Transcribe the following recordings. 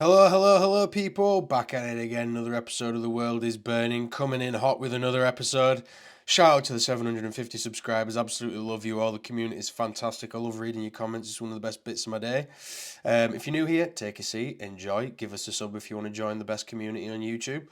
Hello, hello, hello, people. Back at it again. Another episode of The World is Burning. Coming in hot with another episode. Shout out to the 750 subscribers. Absolutely love you all. The community is fantastic. I love reading your comments. It's one of the best bits of my day. If you're new here, take a seat, enjoy. Give us a sub if you want to join the best community on YouTube.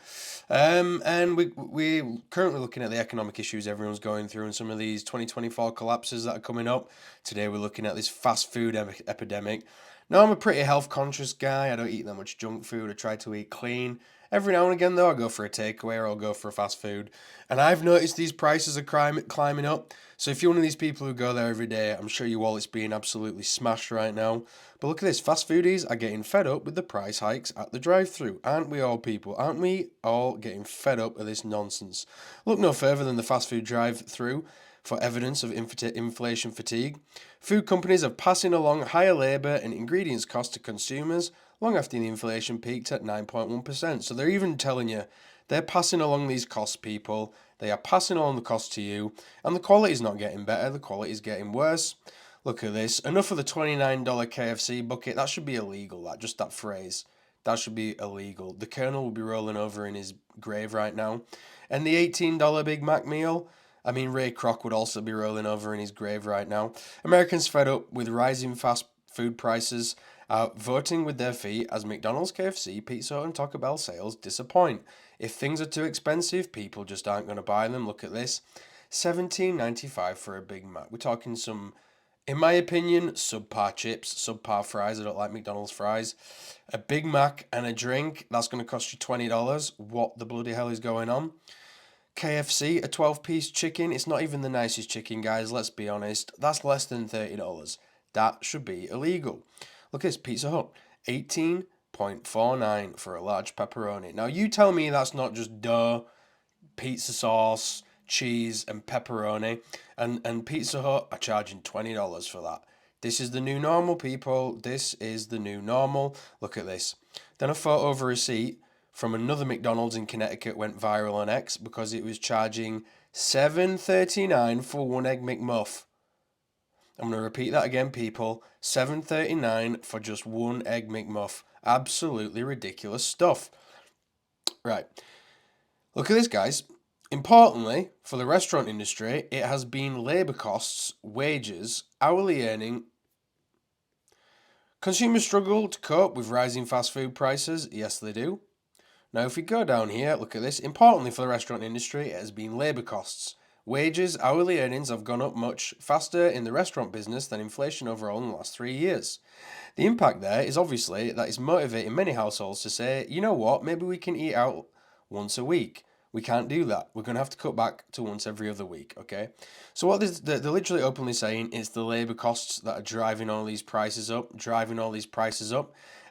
And we're currently looking at the economic issues everyone's going through and some of these 2024 collapses that are coming up. Today we're looking at this fast food epidemic. Now, I'm a pretty health conscious guy. I don't eat that much junk food. I try to eat clean. Every now and again, though, I go for a takeaway or I'll go for a fast food. And I've noticed these prices are climbing up. So if you're one of these people who go there every day, I'm sure your wallet's being absolutely smashed right now. But look at this, fast foodies are getting fed up with the price hikes at the drive-through. Aren't we all, people? Aren't we all getting fed up of this nonsense? Look no further than the fast food drive-through for evidence of inflation fatigue. Food companies are passing along higher labour and ingredients costs to consumers long after the inflation peaked at 9.1%. So they're even telling you they're passing along these costs, people. They are passing along the cost to you, and the quality is not getting better, the quality is getting worse. Look at this. Enough of the $29 KFC bucket. That should be illegal, that phrase. That should be illegal. The Colonel will be rolling over in his grave right now. And the $18 Big Mac meal, I mean, Ray Kroc would also be rolling over in his grave right now. Americans fed up with rising fast food prices are voting with their feet as McDonald's, KFC, Pizza Hut, and Taco Bell sales disappoint. If things are too expensive, people just aren't going to buy them. Look at this, $17.95 for a Big Mac. We're talking some, in my opinion, subpar chips, subpar fries. I don't like McDonald's fries. A Big Mac and a drink, that's going to cost you $20. What the bloody hell is going on? KFC, a 12-piece chicken. It's not even the nicest chicken, guys, let's be honest. That's less than $30. That should be illegal. Look at this, Pizza Hut, 18.49 for a large pepperoni. Now, you tell me that's not just dough, pizza sauce, cheese, and pepperoni, and Pizza Hut are charging $20 for that. This is the new normal, people. This is the new normal. Look at this. Then a photo of a receipt from another McDonald's in Connecticut went viral on X because it was charging $7.39 for one egg McMuff. I'm going to repeat that again, people. $7.39 for just one egg McMuff. Absolutely ridiculous stuff. Right. Look at this, guys. Importantly, for the restaurant industry, it has been labour costs, wages, hourly earning. Consumers struggle to cope with rising fast food prices. Yes, they do. Now, if we go down here, look at this. Importantly for the restaurant industry, it has been labour costs. Wages, hourly earnings have gone up much faster in the restaurant business than inflation overall in the last 3 years. The impact there is obviously that it's motivating many households to say, you know what, maybe we can eat out once a week. We can't do that. We're going to have to cut back to once every other week, okay? So what they're literally openly saying is the labour costs that are driving all these prices up. And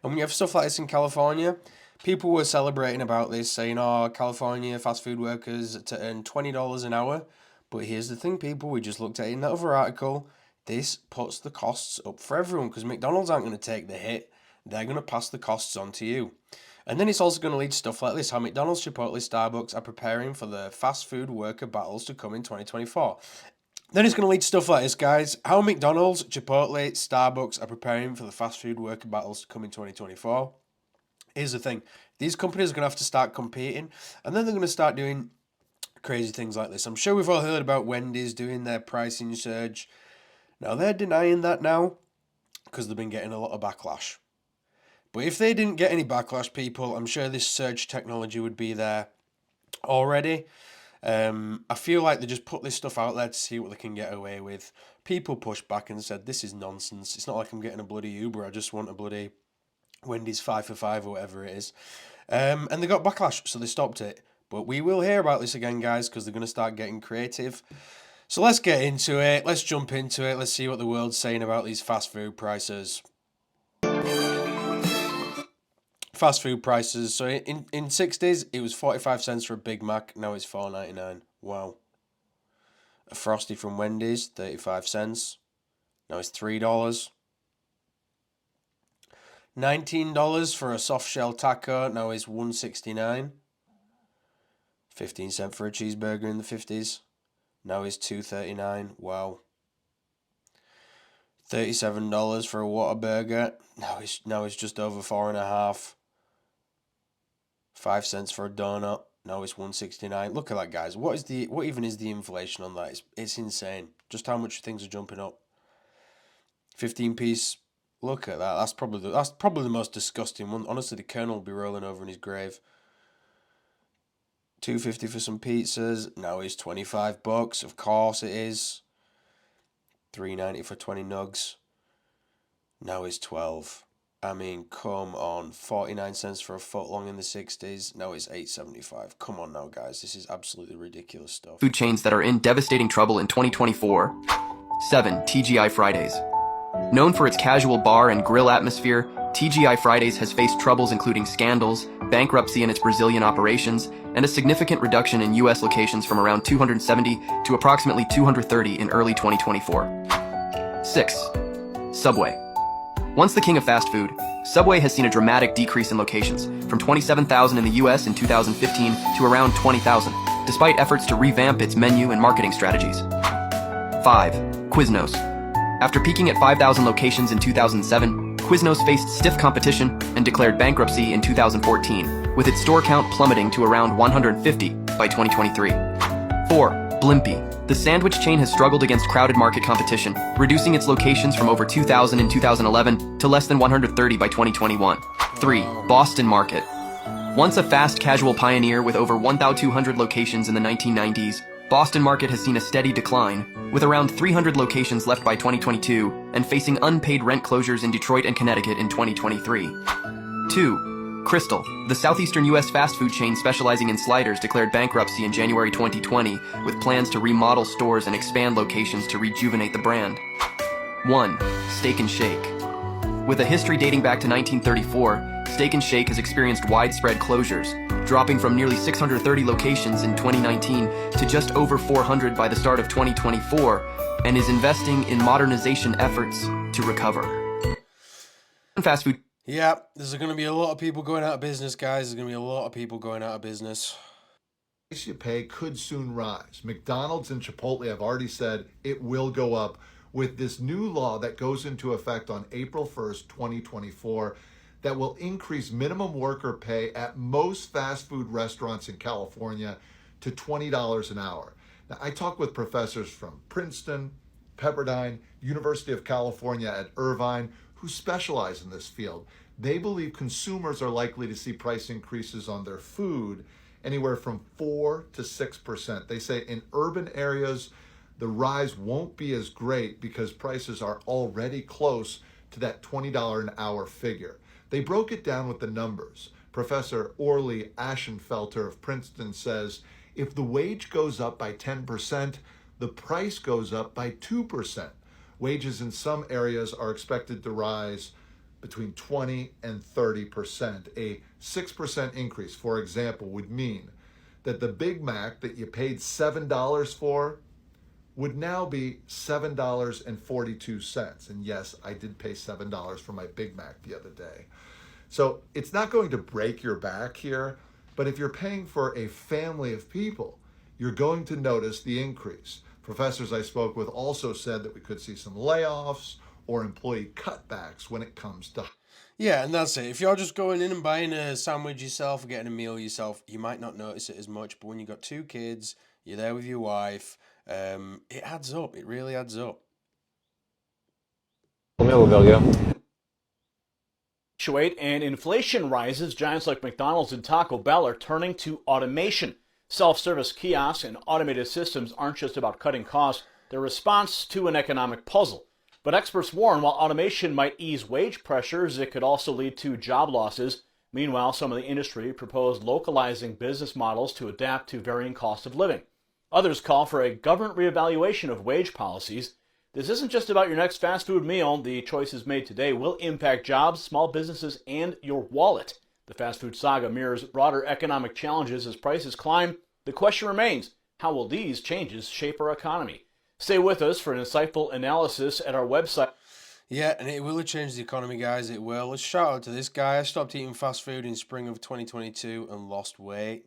when you have stuff like this in California, people were celebrating about this, saying, oh, California fast food workers to earn $20 an hour. But here's the thing, people, we just looked at it in that other article. This puts the costs up for everyone because McDonald's aren't going to take the hit. They're going to pass the costs on to you. And then it's also going to lead to stuff like this, how McDonald's, Chipotle, Starbucks are preparing for the fast food worker battles to come in 2024. Then it's going to lead to stuff like this, guys. How McDonald's, Chipotle, Starbucks are preparing for the fast food worker battles to come in 2024. Here's the thing. These companies are going to have to start competing, and then they're going to start doing crazy things like this. I'm sure we've all heard about Wendy's doing their pricing surge. Now, they're denying that now because they've been getting a lot of backlash. But if they didn't get any backlash, people, I'm sure this surge technology would be there already. I feel like they just put this stuff out there to see what they can get away with. People pushed back and said, this is nonsense. It's not like I'm getting a bloody Uber. I just want a bloody Wendy's 5 for 5 or whatever it is. And they got backlash, so they stopped it. But we will hear about this again, guys, because they're going to start getting creative. So let's get into it. Let's jump into it. Let's see what the world's saying about these fast food prices. Fast food prices. So in 60s, it was 45 cents for a Big Mac. Now it's $4.99. Wow. A Frosty from Wendy's, 35 cents. Now it's $3. $19 for a soft shell taco. Now it's $1.69. 15 cents for a cheeseburger in the 50s. Now it's $2.39. Wow. $37 for a Whataburger. Now it's just over $4.50. 5 cents for a donut. Now it's 1.69. Look at that, guys. What even is the inflation on that? It's insane. Just how much things are jumping up. 15-piece. Look at that. That's probably the most disgusting one. Honestly, the Colonel will be rolling over in his grave. $2.50 for some pizzas. Now it's $25. Of course it is. $3.90 for 20 nugs. Now it's 12. I mean, come on. 49 cents for a foot long in the 60s. Now it's 8.75. Come on now, guys. This is absolutely ridiculous stuff. Food chains that are in devastating trouble in 2024. 7. TGI Fridays. Known for its casual bar and grill atmosphere, TGI Fridays has faced troubles including scandals, bankruptcy in its Brazilian operations, and a significant reduction in U.S. locations from around 270 to approximately 230 in early 2024. 6. Subway. Once the king of fast food, Subway has seen a dramatic decrease in locations, from 27,000 in the US in 2015 to around 20,000, despite efforts to revamp its menu and marketing strategies. 5. Quiznos. After peaking at 5,000 locations in 2007, Quiznos faced stiff competition and declared bankruptcy in 2014, with its store count plummeting to around 150 by 2023. 4. Blimpie. The sandwich chain has struggled against crowded market competition, reducing its locations from over 2,000 in 2011 to less than 130 by 2021. 3. Boston Market. Once a fast casual pioneer with over 1,200 locations in the 1990s, Boston Market has seen a steady decline, with around 300 locations left by 2022 and facing unpaid rent closures in Detroit and Connecticut in 2023. 2. Crystal, the southeastern U.S. fast food chain specializing in sliders, declared bankruptcy in January 2020, with plans to remodel stores and expand locations to rejuvenate the brand. 1. Steak 'n Shake. With a history dating back to 1934, Steak 'n Shake has experienced widespread closures, dropping from nearly 630 locations in 2019 to just over 400 by the start of 2024, and is investing in modernization efforts to recover. Fast food. Yeah, there's going to be a lot of people going out of business, guys. There's going to be a lot of people going out of business. The price you pay could soon rise. McDonald's and Chipotle have already said it will go up with this new law that goes into effect on April 1st, 2024, that will increase minimum worker pay at most fast food restaurants in California to $20 an hour. Now, I talked with professors from Princeton, Pepperdine, University of California at Irvine, who specialize in this field. They believe consumers are likely to see price increases on their food anywhere from 4 to 6%. They say in urban areas, the rise won't be as great because prices are already close to that $20 an hour figure. They broke it down with the numbers. Professor Orly Ashenfelter of Princeton says, if the wage goes up by 10%, the price goes up by 2%. Wages in some areas are expected to rise between 20 and 30%. A 6% increase, for example, would mean that the Big Mac that you paid $7 for would now be $7.42. And yes, I did pay $7 for my Big Mac the other day. So it's not going to break your back here, but if you're paying for a family of people, you're going to notice the increase. Professors I spoke with also said that we could see some layoffs or employee cutbacks when it comes to... Yeah, and that's it. If you're just going in and buying a sandwich yourself or getting a meal yourself, you might not notice it as much. But when you've got 2 kids, you're there with your wife, it adds up. It really adds up. And inflation rises, giants like McDonald's and Taco Bell are turning to automation. Self-service kiosks and automated systems aren't just about cutting costs, they're a response to an economic puzzle. But experts warn while automation might ease wage pressures, it could also lead to job losses. Meanwhile, some of the industry proposed localizing business models to adapt to varying costs of living. Others call for a government reevaluation of wage policies. This isn't just about your next fast food meal. The choices made today will impact jobs, small businesses, and your wallet. The fast food saga mirrors broader economic challenges as prices climb. The question remains, how will these changes shape our economy? Stay with us for an insightful analysis at our website. Yeah, and it will change the economy, guys. It will. Let's shout out to this guy. I stopped eating fast food in spring of 2022 and lost weight.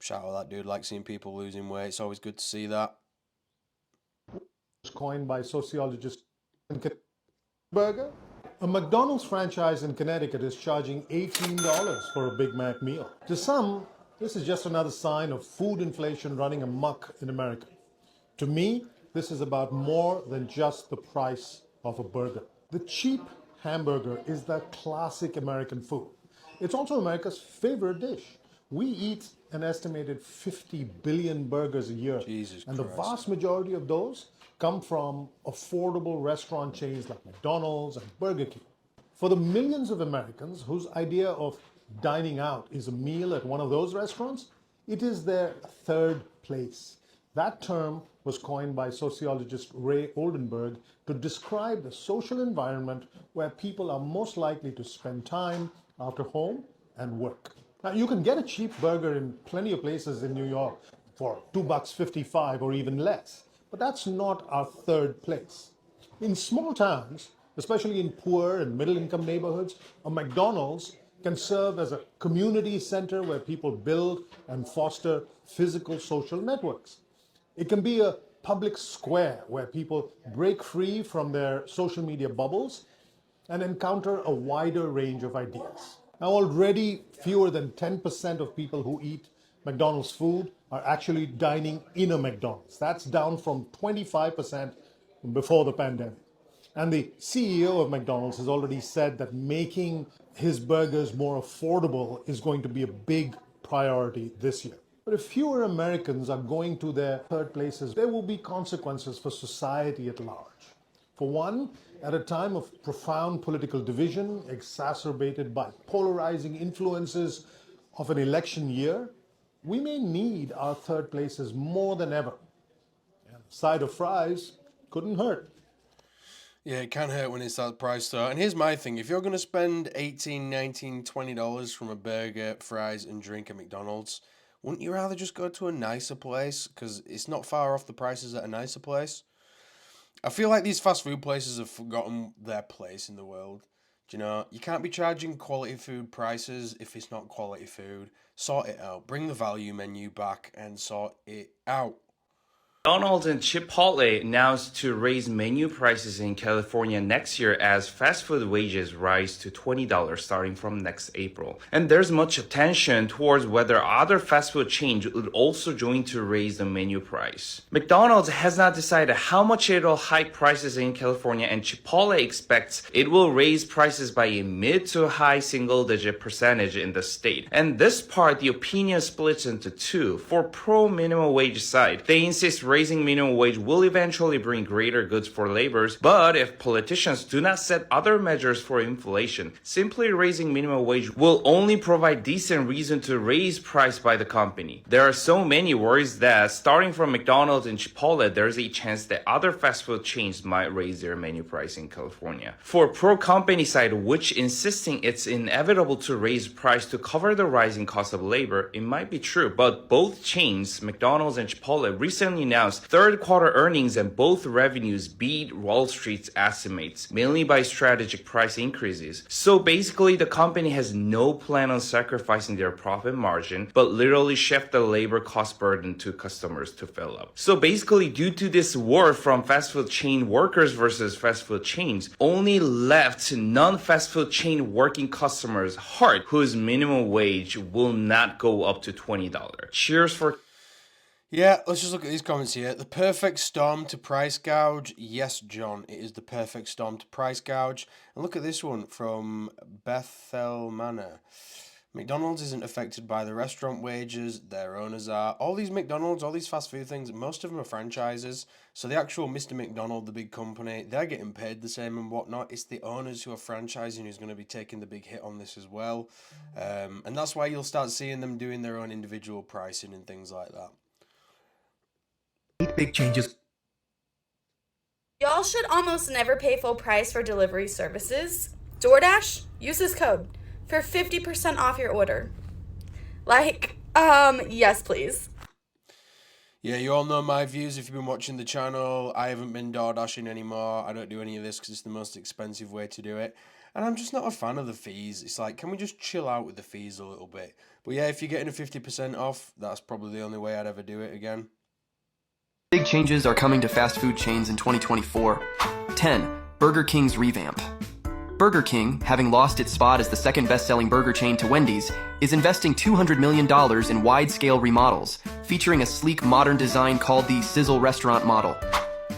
Shout out that dude. Like seeing people losing weight. It's always good to see that. Coined by sociologist Burger. A McDonald's franchise in Connecticut is charging $18 for a Big Mac meal. To some, this is just another sign of food inflation running amok in America. To me, this is about more than just the price of a burger. The cheap hamburger is that classic American food. It's also America's favorite dish. We eat an estimated 50 billion burgers a year. Jesus and the Christ. vast majority of those come from affordable restaurant chains like McDonald's and Burger King. For the millions of Americans whose idea of dining out is a meal at one of those restaurants, it is their third place. That term was coined by sociologist Ray Oldenburg to describe the social environment where people are most likely to spend time after home and work. Now, you can get a cheap burger in plenty of places in New York for $2.55 or even less, but that's not our third place. In small towns, especially in poor and middle-income neighborhoods, a McDonald's can serve as a community center where people build and foster physical social networks. It can be a public square where people break free from their social media bubbles and encounter a wider range of ideas. Now, already fewer than 10% of people who eat McDonald's food are actually dining in a McDonald's. That's down from 25% before the pandemic. And the CEO of McDonald's has already said that making his burgers more affordable is going to be a big priority this year. But if fewer Americans are going to their third places, there will be consequences for society at large. For one, at a time of profound political division, exacerbated by polarizing influences of an election year, we may need our third places more than ever. And a side of fries couldn't hurt. Yeah, it can hurt when it's that price though. And here's my thing. If you're going to spend $18, $19, $20 from a burger, fries and drink at McDonald's, wouldn't you rather just go to a nicer place? Because it's not far off the prices at a nicer place. I feel like these fast food places have forgotten their place in the world. Do you know, you can't be charging quality food prices if it's not quality food. Sort it out. Bring the value menu back and sort it out. McDonald's and Chipotle announced to raise menu prices in California next year as fast food wages rise to $20 starting from next April. And there's much attention towards whether other fast food chains would also join to raise the menu price. McDonald's has not decided how much it will hike prices in California, and Chipotle expects it will raise prices by a mid to high single-digit percentage in the state. And this part, the opinion splits into two. For pro-minimum wage side, they insist raising minimum wage will eventually bring greater goods for laborers, but if politicians do not set other measures for inflation, simply raising minimum wage will only provide decent reason to raise price by the company. There are so many worries that starting from McDonald's and Chipotle, there's a chance that other fast food chains might raise their menu price in California. For pro-company side, which insisting it's inevitable to raise price to cover the rising cost of labor, it might be true, but both chains, McDonald's and Chipotle, recently announced third quarter earnings and both revenues beat Wall Street's estimates, mainly by strategic price increases. So basically, the company has no plan on sacrificing their profit margin, but literally shift the labor cost burden to customers to fill up. So basically, due to this war from fast food chain workers versus fast food chains, only left non-fast food chain working customers' heart, whose minimum wage will not go up to $20. Cheers for... Yeah, let's just look at these comments here. The perfect storm to price gouge. Yes, John, it is the perfect storm to price gouge. And look at this one from Bethel Manor. McDonald's isn't affected by the restaurant wages, their owners are. All these McDonald's, all these fast food things, most of them are franchises. So the actual Mr. McDonald, the big company, they're getting paid the same and whatnot. It's the owners who are franchising who's going to be taking the big hit on this as well. And that's why you'll start seeing them doing their own individual pricing and things like that. Big changes. Y'all should almost never pay full price for delivery services. DoorDash, use this code for 50% off your order. Yes, please. Yeah, you all know my views if you've been watching the channel. I haven't been DoorDashing anymore. I don't do any of this because it's the most expensive way to do it. And I'm just not a fan of the fees. It's like, can we just chill out with the fees a little bit? But yeah, if you're getting a 50% off, that's probably the only way I'd ever do it again. Big changes are coming to fast food chains in 2024. 10. Burger King's revamp. Burger King, having lost its spot as the second best-selling burger chain to Wendy's, is investing $200 million in wide-scale remodels, featuring a sleek modern design called the Sizzle Restaurant model.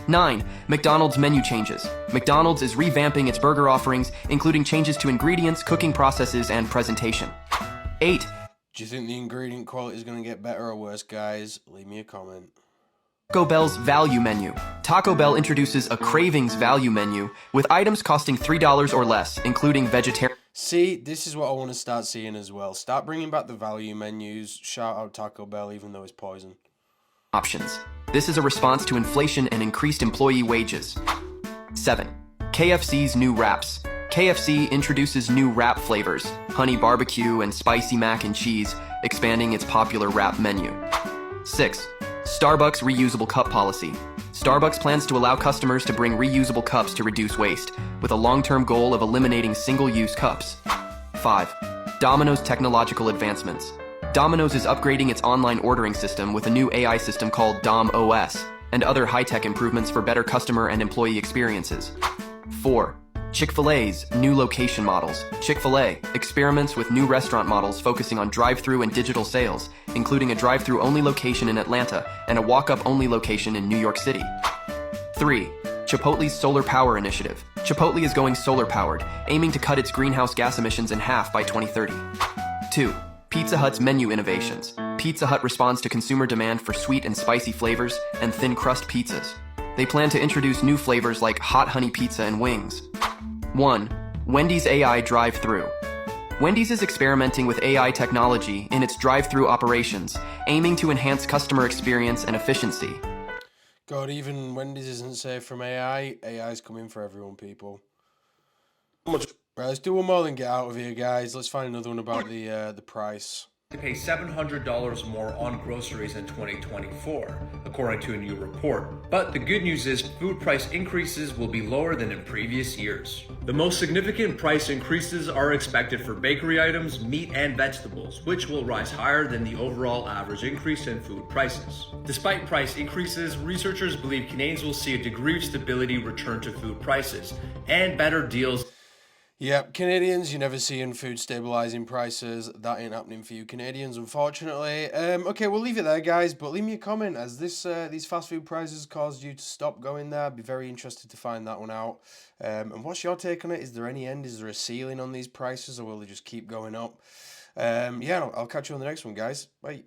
9. McDonald's menu changes. McDonald's is revamping its burger offerings, including changes to ingredients, cooking processes, and presentation. 8. Do you think the ingredient quality is going to get better or worse, guys? Leave me a comment. Taco Bell's value menu. Taco Bell introduces a Cravings value menu with items costing $3 or less, including vegetarian. See, this is what I want to start seeing as well. Start bringing back the value menus. Shout out Taco Bell, even though it's poison. Options. This is a response to inflation and increased employee wages. 7. KFC's new wraps. KFC introduces new wrap flavors, honey barbecue and spicy mac and cheese, expanding its popular wrap menu. 6. Starbucks reusable cup policy. Starbucks plans to allow customers to bring reusable cups to reduce waste, with a long-term goal of eliminating single-use cups. 5. Domino's technological advancements. Domino's is upgrading its online ordering system with a new AI system called Dom OS, and other high-tech improvements for better customer and employee experiences. 4. Chick-fil-A's new location models. Chick-fil-A experiments with new restaurant models focusing on drive-through and digital sales, including a drive-through only location in Atlanta and a walk-up only location in New York City. 3. Chipotle's solar power initiative. Chipotle is going solar-powered, aiming to cut its greenhouse gas emissions in half by 2030. 2. Pizza Hut's menu innovations. Pizza Hut responds to consumer demand for sweet and spicy flavors and thin crust pizzas. They plan to introduce new flavors like hot honey pizza and wings. 1. Wendy's AI drive-thru. Wendy's is experimenting with AI technology in its drive-thru operations, aiming to enhance customer experience and efficiency. God, even Wendy's isn't safe from AI. AI's coming for everyone, people. Right, let's do one more and get out of here, guys. Let's find another one about the price. To pay $700 more on groceries in 2024, according to a new report. But the good news is food price increases will be lower than in previous years. The most significant price increases are expected for bakery items, meat, and vegetables, which will rise higher than the overall average increase in food prices. Despite price increases, researchers believe Canadians will see a degree of stability return to food prices and better deals. Yep, Canadians, you're never seeing food stabilising prices. That ain't happening for you Canadians, unfortunately. Okay, we'll leave it there, guys, but leave me a comment. Has these fast food prices caused you to stop going there? I'd be very interested to find that one out. And what's your take on it? Is there any end? Is there a ceiling on these prices, or will they just keep going up? Yeah, I'll catch you on the next one, guys. Bye.